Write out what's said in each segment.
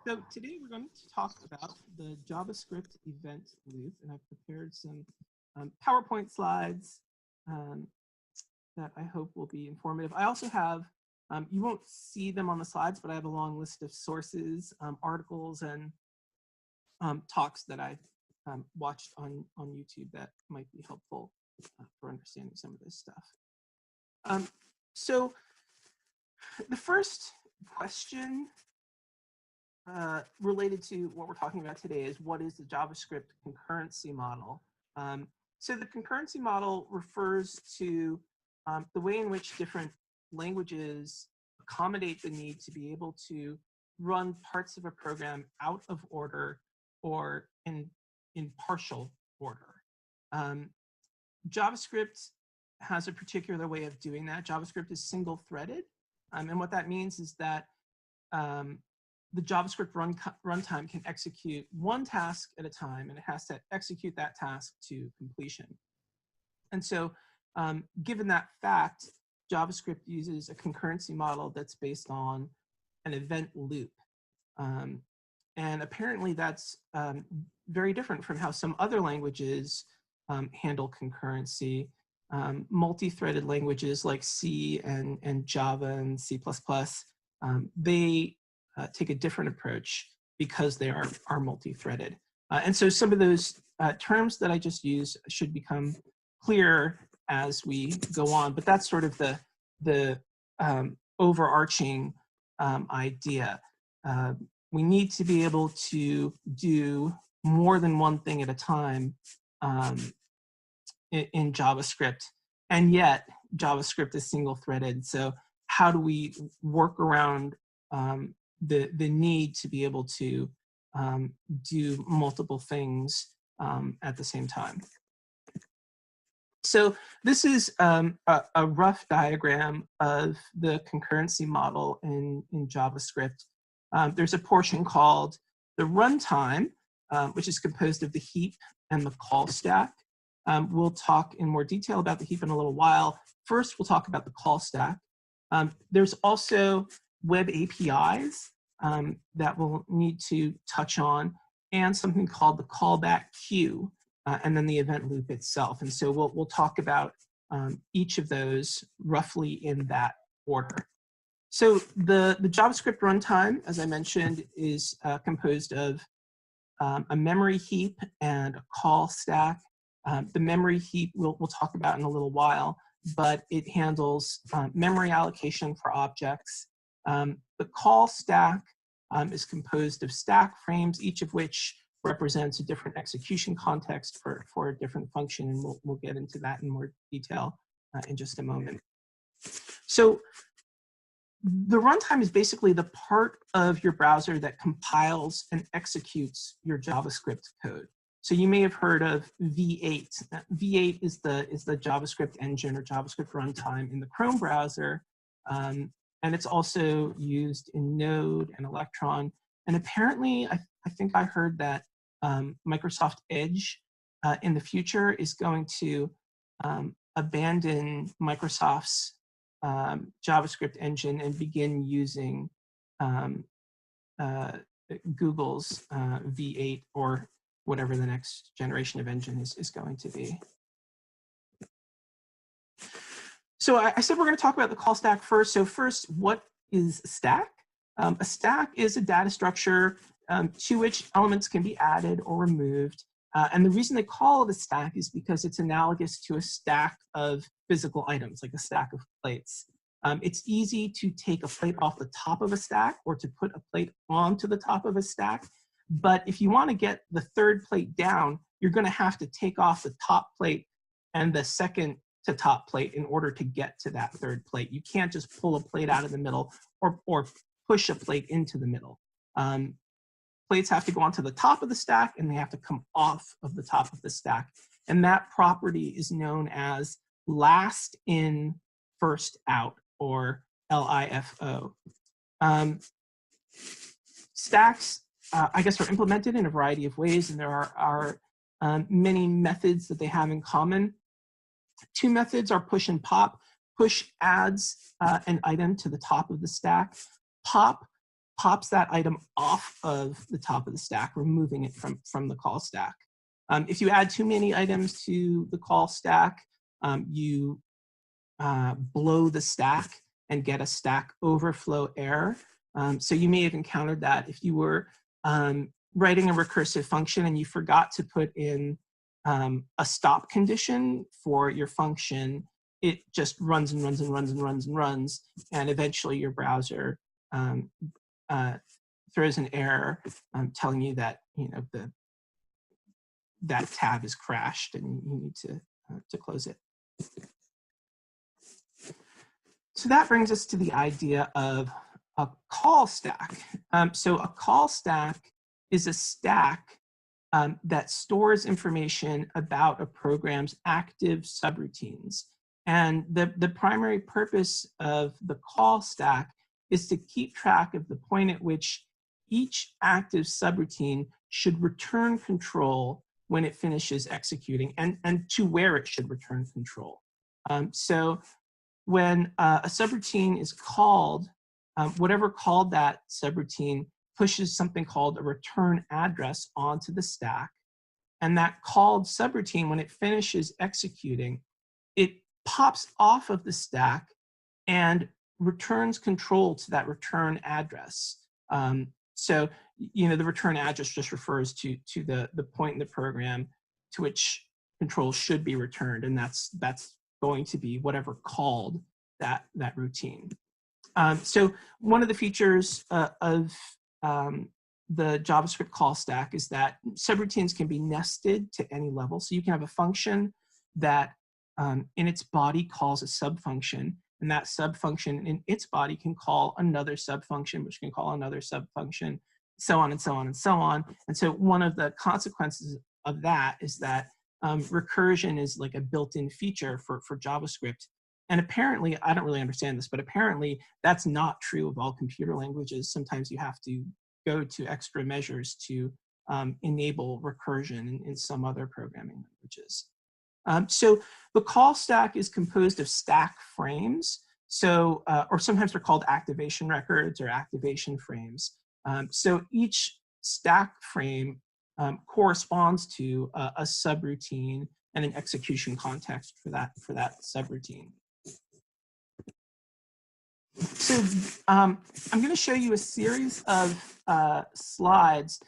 So today we're going to talk about the JavaScript event loop, and I've prepared some PowerPoint slides that I hope will be informative. I also have, you won't see them on the slides, but I have a long list of sources, articles, and talks that I've watched on YouTube that might be helpful for understanding some of this stuff. So the first question related to what we're talking about today is, what is the JavaScript concurrency model? So the concurrency model refers to the way in which different languages accommodate the need to be able to run parts of a program out of order or in partial order. JavaScript has a particular way of doing that. JavaScript is single-threaded, and what that means is that the JavaScript runtime can execute one task at a time, and it has to execute that task to completion. And so, given that fact, JavaScript uses a concurrency model that's based on an event loop. And apparently that's very different from how some other languages handle concurrency. Multi-threaded languages like C and Java and C++, they take a different approach because they are multi-threaded. And so some of those terms that I just used should become clearer as we go on, but that's sort of the overarching idea. We need to be able to do more than one thing at a time in JavaScript, and yet JavaScript is single-threaded. So how do we work around the need to be able to do multiple things at the same time? So this is a rough diagram of the concurrency model in JavaScript. There's a portion called the runtime, which is composed of the heap and the call stack. We'll talk in more detail about the heap in a little while. First, we'll talk about the call stack. There's also web APIs that we'll need to touch on, and something called the callback queue, and then the event loop itself. And so we'll talk about each of those roughly in that order. So the JavaScript runtime, as I mentioned, is composed of a memory heap and a call stack. The memory heap we'll talk about in a little while, but it handles memory allocation for objects. The call stack is composed of stack frames, each of which represents a different execution context for a different function, and we'll get into that in more detail in just a moment. So the runtime is basically the part of your browser that compiles and executes your JavaScript code. So you may have heard of V8. V8 is the JavaScript engine or JavaScript runtime in the Chrome browser. And it's also used in Node and Electron. And apparently, I think I heard that Microsoft Edge in the future is going to abandon Microsoft's JavaScript engine and begin using Google's V8 or whatever the next generation of engine is going to be. So I said we're going to talk about the call stack first. So first, what is a stack? A stack is a data structure to which elements can be added or removed. And the reason they call it a stack is because it's analogous to a stack of physical items, like a stack of plates. It's easy to take a plate off the top of a stack or to put a plate onto the top of a stack. But if you want to get the third plate down, you're going to have to take off the top plate and the second to top plate in order to get to that third plate. You can't just pull a plate out of the middle or push a plate into the middle. Plates have to go onto the top of the stack, and they have to come off of the top of the stack. And that property is known as last in, first out, or LIFO. Stacks, I guess, are implemented in a variety of ways, and there are many methods that they have in common. Two methods are push and pop. Push adds an item to the top of the stack. Pop pops that item off of the top of the stack, removing it from the call stack. If you add too many items to the call stack, you blow the stack and get a stack overflow error. So you may have encountered that if you were writing a recursive function and you forgot to put in a stop condition for your function. It just runs and runs and runs and runs and runs, and eventually your browser throws an error telling you that that tab is crashed and you need to close it. So that brings us to the idea of a call stack. So a call stack is a stack that stores information about a program's active subroutines. And the primary purpose of the call stack is to keep track of the point at which each active subroutine should return control when it finishes executing, and to where it should return control. So when a subroutine is called, whatever called that subroutine pushes something called a return address onto the stack. And that called subroutine, when it finishes executing, it pops off of the stack and returns control to that return address. So, the return address just refers to the point in the program to which control should be returned, and that's going to be whatever called that routine. So one of the features of the JavaScript call stack is that subroutines can be nested to any level. So you can have a function that in its body calls a subfunction, and that subfunction in its body can call another subfunction, which can call another subfunction, so on and so on and so on. And so one of the consequences of that is that recursion is like a built-in feature for JavaScript. And apparently, I don't really understand this, but apparently that's not true of all computer languages. Sometimes you have to go to extra measures to enable recursion in some other programming languages. So the call stack is composed of stack frames. So, or sometimes they're called activation records or activation frames. So each stack frame corresponds to a subroutine and an execution context for that subroutine. So I'm going to show you a series of slides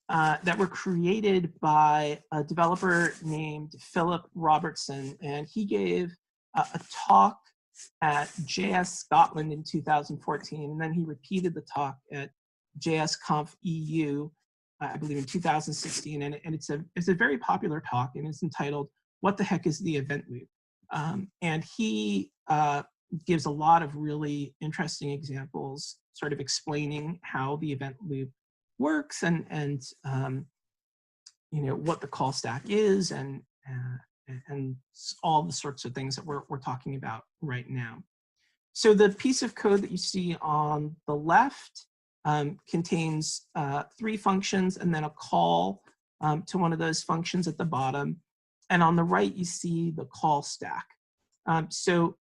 that were created by a developer named Philip Robertson, and he gave a talk at JS Scotland in 2014, and then he repeated the talk at JSConf EU, I believe in 2016, and it's a very popular talk, and it's entitled "What the Heck is the Event Loop?" And he gives a lot of really interesting examples, sort of explaining how the event loop works and what the call stack is and all the sorts of things that we're talking about right now. So the piece of code that you see on the left contains 3 functions and then a call to one of those functions at the bottom. And on the right, you see the call stack. So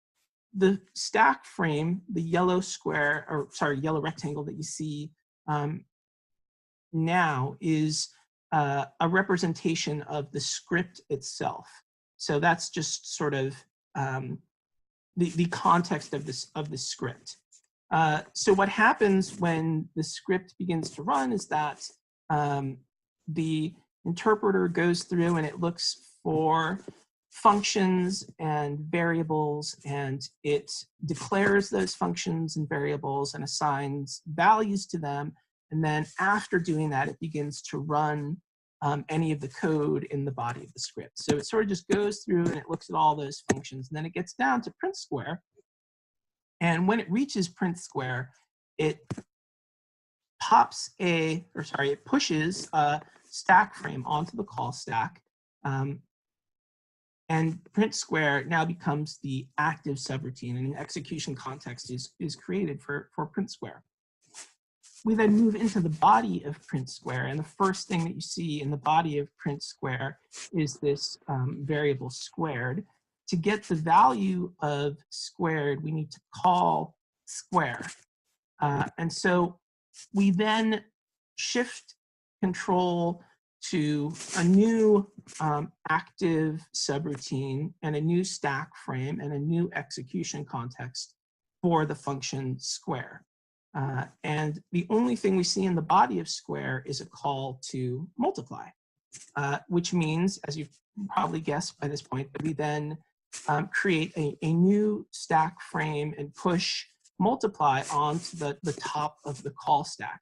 the stack frame, the yellow square, or sorry, yellow rectangle that you see now is a representation of the script itself. So that's just sort of the context of this script. So what happens when the script begins to run is that the interpreter goes through and it looks for functions and variables, and it declares those functions and variables and assigns values to them. And then after doing that, it begins to run any of the code in the body of the script. So it sort of just goes through and it looks at all those functions, and then it gets down to print square. And when it reaches print square, it pushes a stack frame onto the call stack. And print square now becomes the active subroutine, and an execution context is created for print square. We then move into the body of print square, and the first thing that you see in the body of print square is this variable squared. To get the value of squared, we need to call square. And so We then shift control to a new active subroutine and a new stack frame and a new execution context for the function square. And the only thing we see in the body of square is a call to multiply, which means, as you've probably guessed by this point, that we then create a new stack frame and push multiply onto the top of the call stack.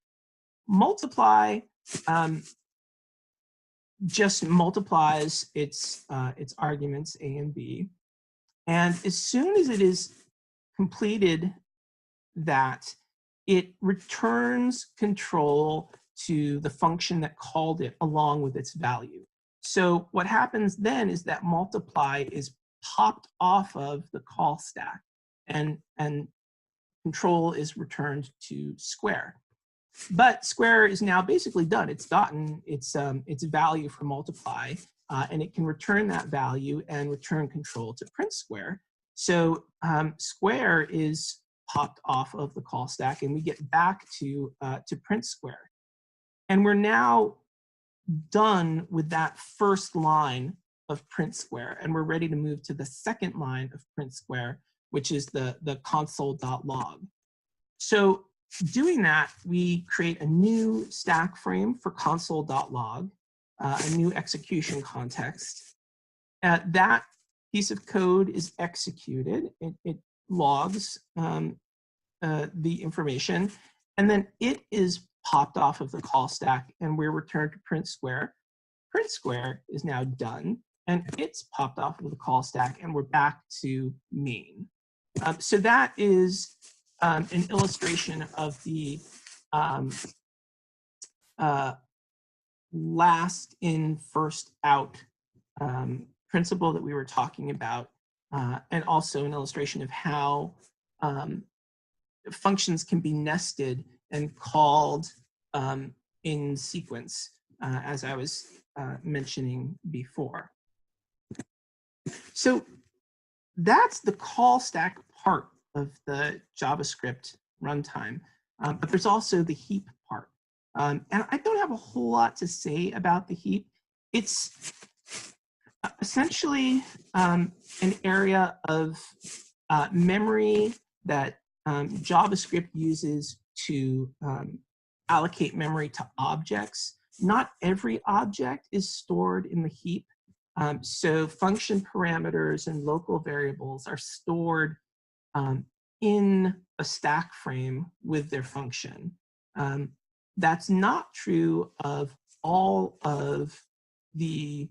Multiply just multiplies its arguments A and B. And as soon as it is completed that, it returns control to the function that called it along with its value. So what happens then is that multiply is popped off of the call stack, and control is returned to square. But square is now basically done. It's gotten its value for multiply, and it can return that value and return control to print square. So square is popped off of the call stack, and we get back to print square. And we're now done with that first line of print square, and we're ready to move to the second line of print square, which is the console.log. So doing that, we create a new stack frame for console.log, a new execution context. That piece of code is executed. It logs the information, and then it is popped off of the call stack, and we're returned to print square. Print square is now done, and it's popped off of the call stack, and we're back to main. So that is an illustration of the last in, first out principle that we were talking about, and also an illustration of how functions can be nested and called in sequence, as I was mentioning before. So that's the call stack part of the JavaScript runtime, but there's also the heap part. And I don't have a whole lot to say about the heap. It's essentially an area of memory that JavaScript uses to allocate memory to objects. Not every object is stored in the heap. So function parameters and local variables are stored in a stack frame with their function. That's not true of all of the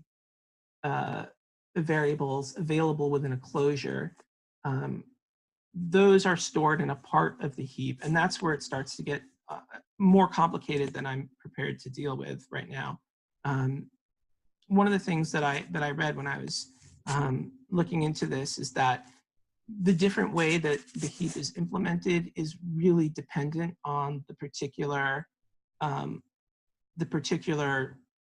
variables available within a closure. Those are stored in a part of the heap, and that's where it starts to get more complicated than I'm prepared to deal with right now. One of the things that I read when I was looking into this is that the different way that the heap is implemented is really dependent on the particular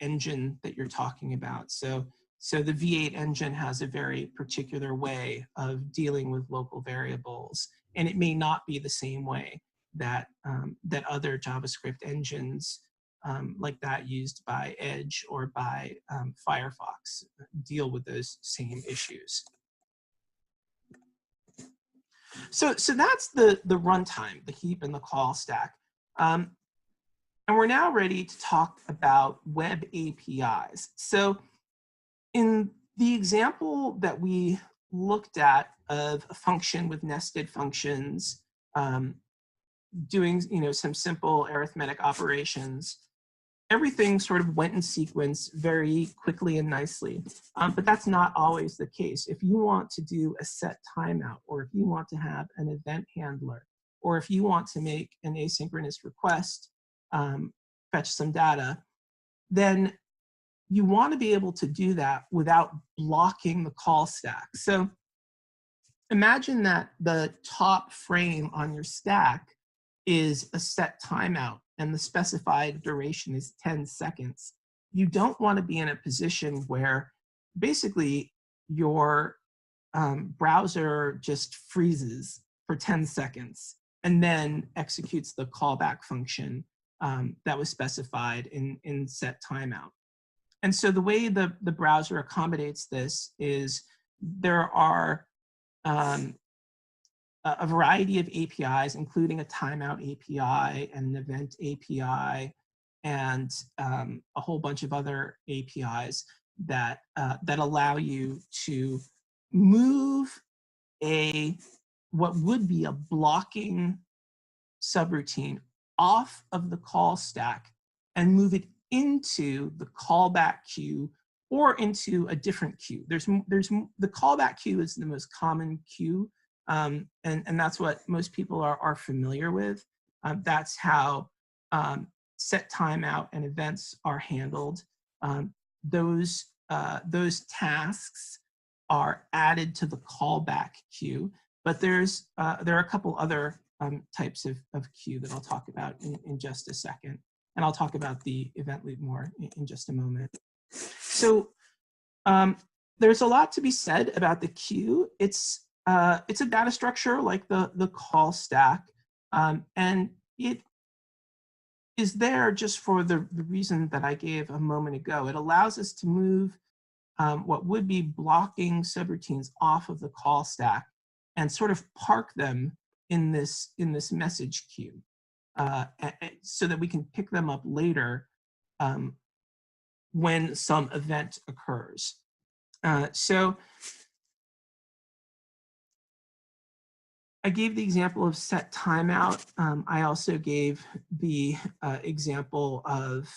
engine that you're talking about. So the V8 engine has a very particular way of dealing with local variables, and it may not be the same way that that other JavaScript engines like that used by Edge or by Firefox deal with those same issues. So that's the runtime, the heap and the call stack. And we're now ready to talk about web APIs. So in the example that we looked at of a function with nested functions, doing some simple arithmetic operations, everything sort of went in sequence very quickly and nicely. But that's not always the case. If you want to do a set timeout, or if you want to have an event handler, or if you want to make an asynchronous request, fetch some data, then you want to be able to do that without blocking the call stack. So imagine that the top frame on your stack is a set timeout, and the specified duration is 10 seconds. You don't want to be in a position where basically your browser just freezes for 10 seconds and then executes the callback function that was specified in set timeout. And so the way the browser accommodates this is there are a variety of APIs, including a timeout API and an event API, and a whole bunch of other APIs that allow you to move what would be a blocking subroutine off of the call stack and move it into the callback queue or into a different queue. The callback queue is the most common queue, and that's what most people are familiar with. That's how set timeout and events are handled. Those tasks are added to the callback queue, but there are a couple other types of queue that I'll talk about in just a second. And I'll talk about the event loop more in just a moment. So there's a lot to be said about the queue. It's a data structure like the call stack, and it is there just for the reason that I gave a moment ago. It allows us to move what would be blocking subroutines off of the call stack and sort of park them in this message queue, so that we can pick them up later when some event occurs. So I gave the example of set timeout. I also gave the example of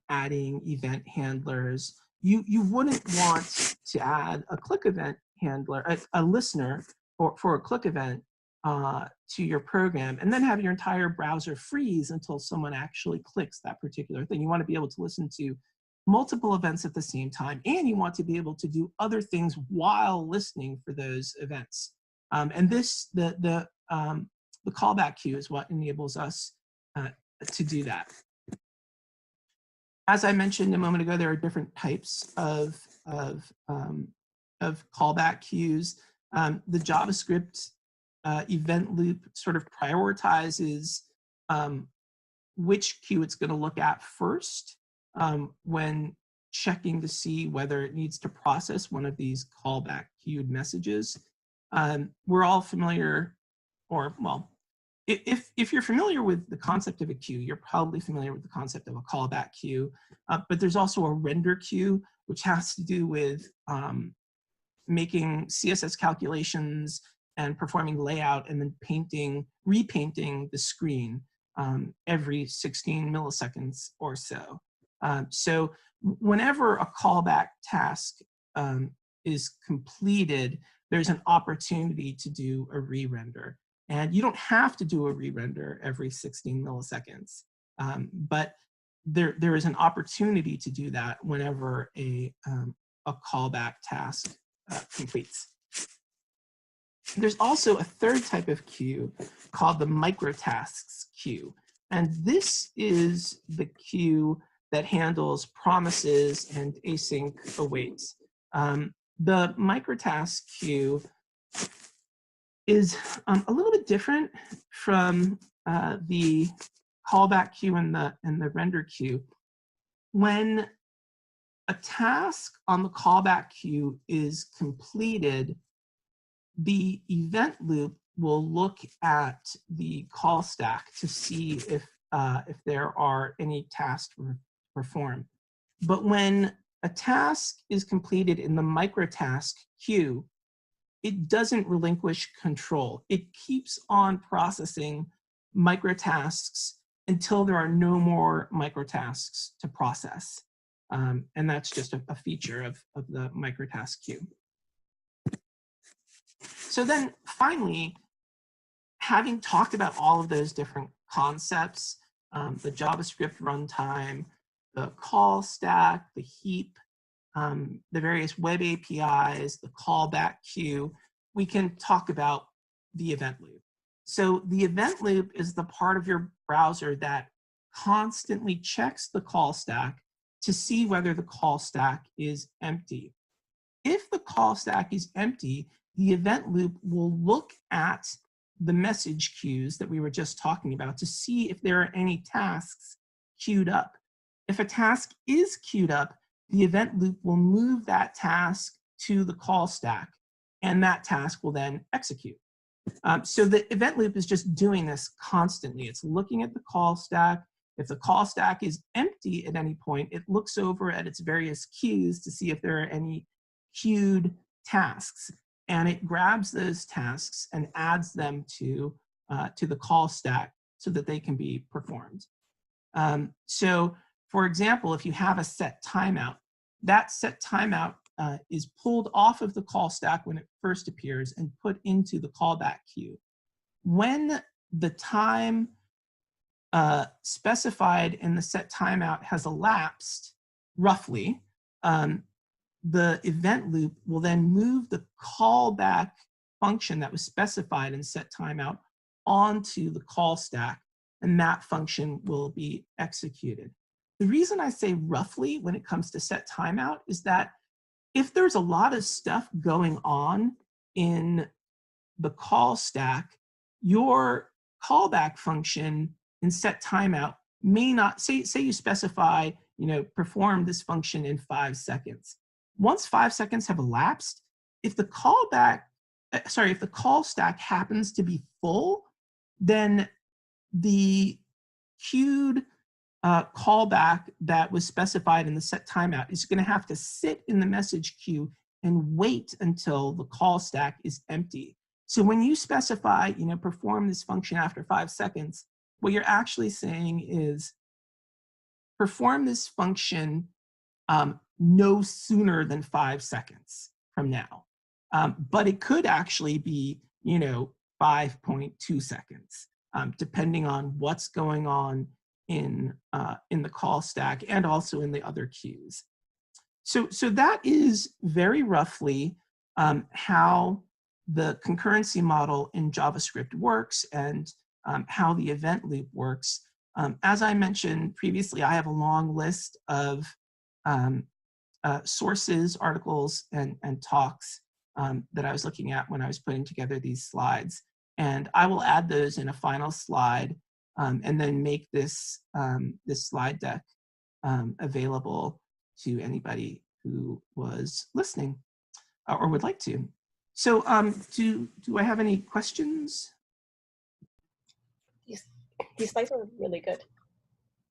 adding event handlers. You wouldn't want to add a click event handler, a listener for a click event to your program and then have your entire browser freeze until someone actually clicks that particular thing. You want to be able to listen to multiple events at the same time, and you want to be able to do other things while listening for those events. And the callback queue is what enables us to do that. As I mentioned a moment ago, there are different types of callback queues. The JavaScript event loop sort of prioritizes which queue it's going to look at first when checking to see whether it needs to process one of these callback queued messages. We're all familiar, or well, if you're familiar with the concept of a queue, you're probably familiar with the concept of a callback queue. But there's also a render queue, which has to do with making CSS calculations and performing layout and then repainting the screen every 16 milliseconds or so. So whenever a callback task is completed, there's an opportunity to do a re-render. And you don't have to do a re-render every 16 milliseconds, but there is an opportunity to do that whenever a callback task completes. There's also a third type of queue called the microtasks queue. And this is the queue that handles promises and async awaits. The microtask queue is a little bit different from the callback queue and the render queue. When a task on the callback queue is completed, the event loop will look at the call stack to see if there are any tasks to perform. But when a task is completed in the microtask queue, it doesn't relinquish control. It keeps on processing microtasks until there are no more microtasks to process. And that's just a feature of the microtask queue. So then finally, having talked about all of those different concepts, the JavaScript runtime, the call stack, the heap, the various web APIs, the callback queue, we can talk about the event loop. So the event loop is the part of your browser that constantly checks the call stack to see whether the call stack is empty. If the call stack is empty, the event loop will look at the message queues that we were just talking about to see if there are any tasks queued up. If a task is queued up, the event loop will move that task to the call stack, and that task will then execute. So the event loop is just doing this constantly. It's looking at the call stack. If the call stack is empty at any point, it looks over at its various queues to see if there are any queued tasks. And it grabs those tasks and adds them to the call stack so that they can be performed. So for example, if you have a set timeout, that set timeout is pulled off of the call stack when it first appears and put into the callback queue. When the time specified in the set timeout has elapsed, roughly, the event loop will then move the callback function that was specified in set timeout onto the call stack, and that function will be executed. The reason I say roughly when it comes to set timeout is that if there's a lot of stuff going on in the call stack, your callback function in set timeout may not, say you specify, perform this function in 5 seconds. Once 5 seconds have elapsed, if the call stack happens to be full, then the queued callback that was specified in the set timeout is going to have to sit in the message queue and wait until the call stack is empty. So when you specify, perform this function after 5 seconds, what you're actually saying is perform this function no sooner than 5 seconds from now. But it could actually be, 5.2 seconds, depending on what's going on in the call stack and also in the other queues. So that is very roughly how the concurrency model in JavaScript works and how the event loop works. As I mentioned previously, I have a long list of sources, articles, and talks that I was looking at when I was putting together these slides. And I will add those in a final slide and then make this, this slide deck available to anybody who was listening or would like to. So do I have any questions? These slides are really good.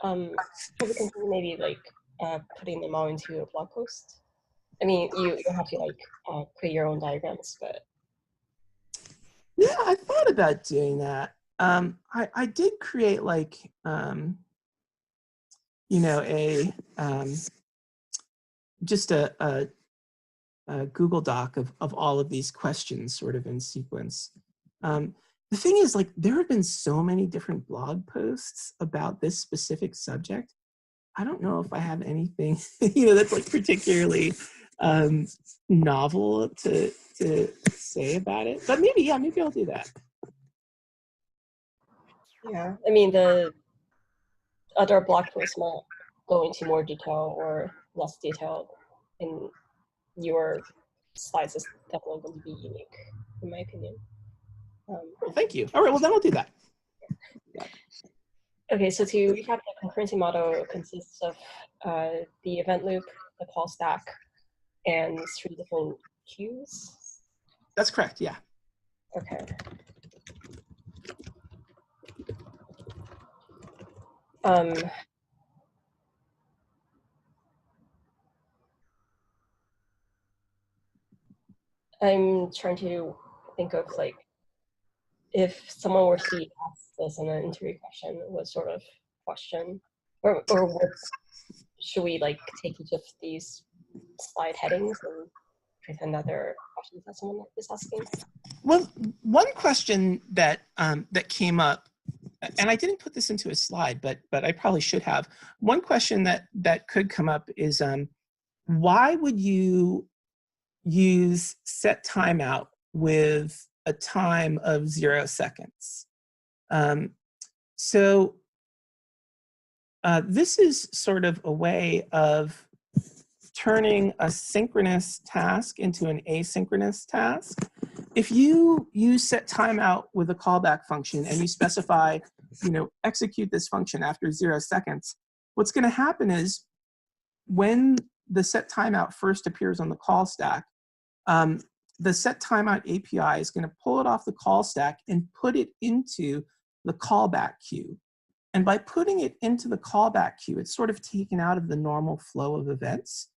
Can we consider maybe putting them all into a blog post? I mean, you have to create your own diagrams, but. Yeah, I thought about doing that. I did create just a Google Doc of all of these questions sort of in sequence. The thing is, there have been so many different blog posts about this specific subject. I don't know if I have anything, that's particularly novel to say about it. But maybe I'll do that. Yeah, I mean, the other blog posts might go into more detail or less detail, and your slides is definitely going to be unique, in my opinion. Well, thank you. All right, well, then I'll do that. Okay, so to recap, the concurrency model consists of the event loop, the call stack, and 3 different queues. That's correct, yeah. Okay. I'm trying to think of if someone were to be asked this in an interview question, what sort of question, or what, should we take each of these slide headings and pretend that there are questions that someone is asking? Well, one question that that came up, and I didn't put this into a slide, but I probably should have. One question that could come up is, why would you use set timeout with a time of 0 seconds? This is sort of a way of turning a synchronous task into an asynchronous task. if you use set timeout with a callback function and you specify, execute this function after 0 seconds, what's going to happen is when the set timeout first appears on the call stack, the set timeout API is going to pull it off the call stack and put it into the callback queue. And by putting it into the callback queue, it's sort of taken out of the normal flow of events.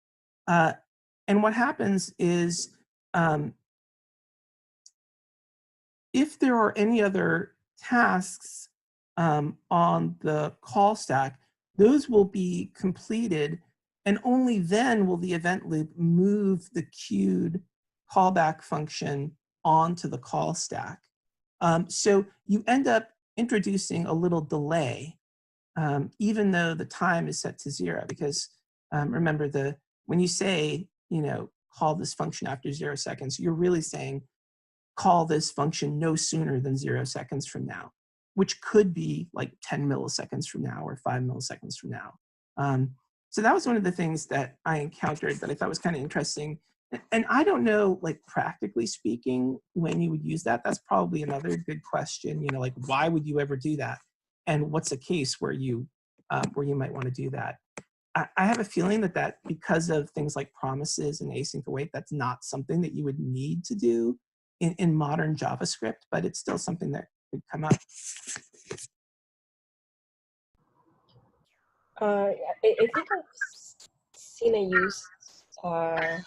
And what happens is, if there are any other tasks on the call stack, those will be completed, and only then will the event loop move the queued callback function onto the call stack. So you end up introducing a little delay, even though the time is set to 0, because remember, when you say, call this function after 0 seconds, you're really saying call this function no sooner than 0 seconds from now, which could be like 10 milliseconds from now or 5 milliseconds from now. So that was one of the things that I encountered that I thought was kind of interesting. And I don't know, like practically speaking, when you would use that. That's probably another good question. Like why would you ever do that? And what's a case where you might want to do that? I have a feeling that because of things like promises and async await, that's not something that you would need to do in modern JavaScript, but it's still something that could come up. I think I've seen a use where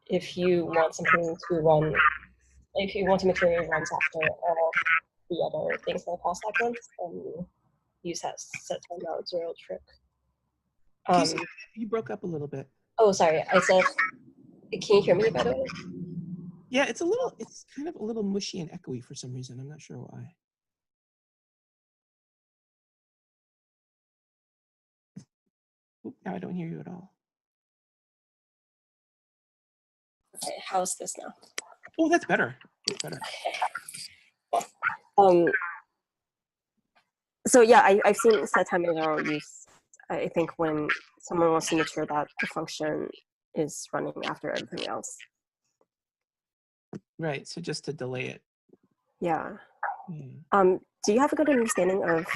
if you want something to run, if you want to make sure it runs after all the other things in the call stack runs, then use that set timeout 0 trick. You broke up a little bit. Oh, sorry. I said, can you hear me, by the way? Yeah, it's kind of a little mushy and echoey for some reason. I'm not sure why. Oop, now I don't hear you at all. Okay, how's this now? Oh, that's better. That's better. So yeah, I've seen set timeout 0 use, I think, when someone wants to make sure that the function is running after everything else. Right, so just to delay it. Yeah. Do you have a good understanding of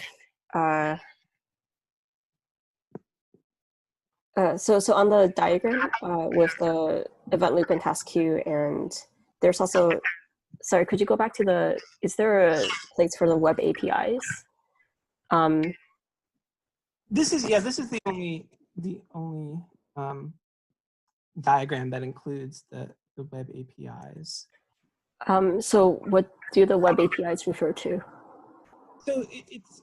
so on the diagram with the event loop and task queue, and there's also, sorry, could you go back to is there a place for the web APIs? This is the only diagram that includes the web APIs. So what do the web APIs refer to? So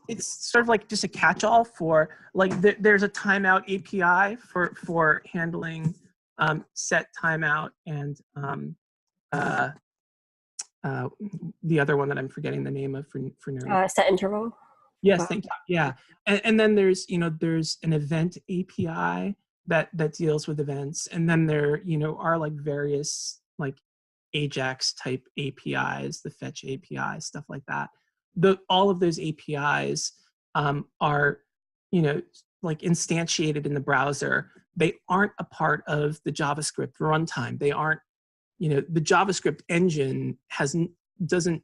it's sort of like just a catch-all for, like, there's a timeout API for handling set timeout and the other one that I'm forgetting the name of for now. Set interval. Yes, thank you. Yeah, and then there's an event API that deals with events, and then there are like various like Ajax type APIs, the fetch API, stuff like that. All of those APIs are like instantiated in the browser. They aren't a part of the JavaScript runtime. They aren't, the JavaScript engine doesn't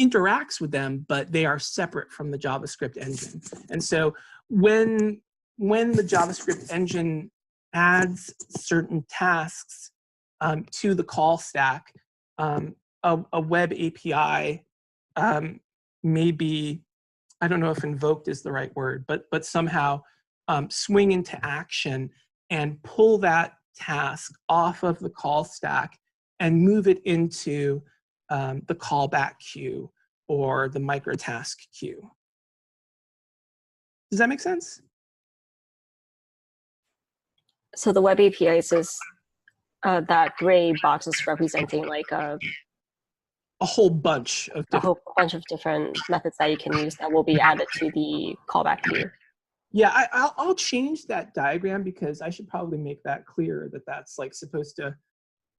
interacts with them, but they are separate from the JavaScript engine. And so when the JavaScript engine adds certain tasks to the call stack, a web API may be, I don't know if invoked is the right word, but somehow swing into action and pull that task off of the call stack and move it into the callback queue or the microtask queue. Does that make sense? So the web APIs is that gray box is representing like a whole bunch of different methods that you can use that will be added to the callback queue. Yeah, I'll change that diagram because I should probably make that clear that that's like supposed to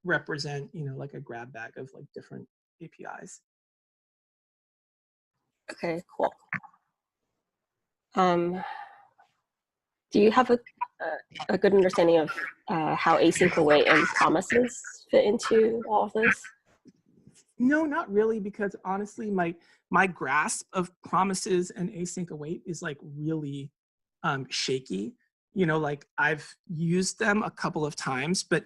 represent, like a grab bag of like different APIs. Okay, cool. Do you have a good understanding of how async await and promises fit into all of this? No, not really, because honestly, my grasp of promises and async await is like really shaky. You know, like I've used them a couple of times, but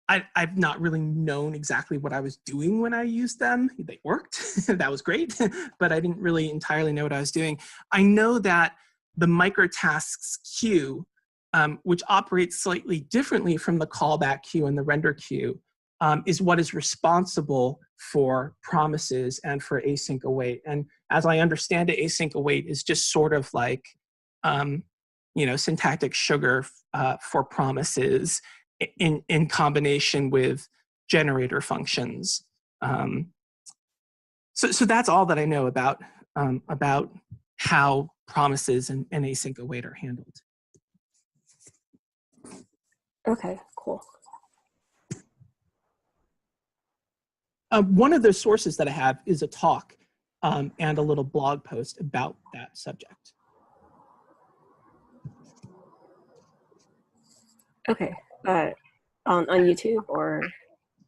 I've not really known exactly what I was doing when I used them. They worked, that was great, but I didn't really entirely know what I was doing. I know that the microtasks queue, which operates slightly differently from the callback queue and the render queue, is what is responsible for promises and for async await. And as I understand it, async await is just sort of like, you know, syntactic sugar for promises in combination with generator functions. So that's all that I know about how promises and async await are handled. Okay, cool. One of the sources that I have is a talk and a little blog post about that subject. Okay, on YouTube or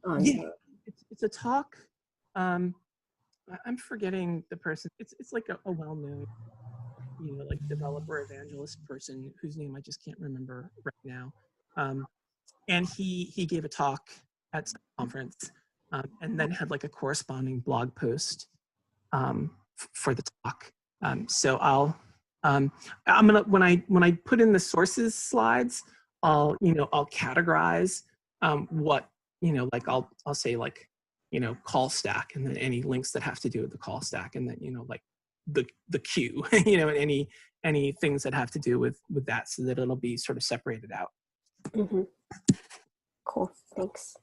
on? Yeah, it's a talk. I'm forgetting the person. It's like a well-known, you know, like developer evangelist person whose name I just can't remember right now. And he gave a talk at some conference, and then had like a corresponding blog post for the talk. So I'm gonna when I put in the sources slides, I'll categorize what, you know, like I'll say like, you know, call stack, and then any links that have to do with the call stack, and then, you know, like the queue, you know, and any things that have to do with that, so that it'll be sort of separated out. Mm-hmm. Cool, thanks.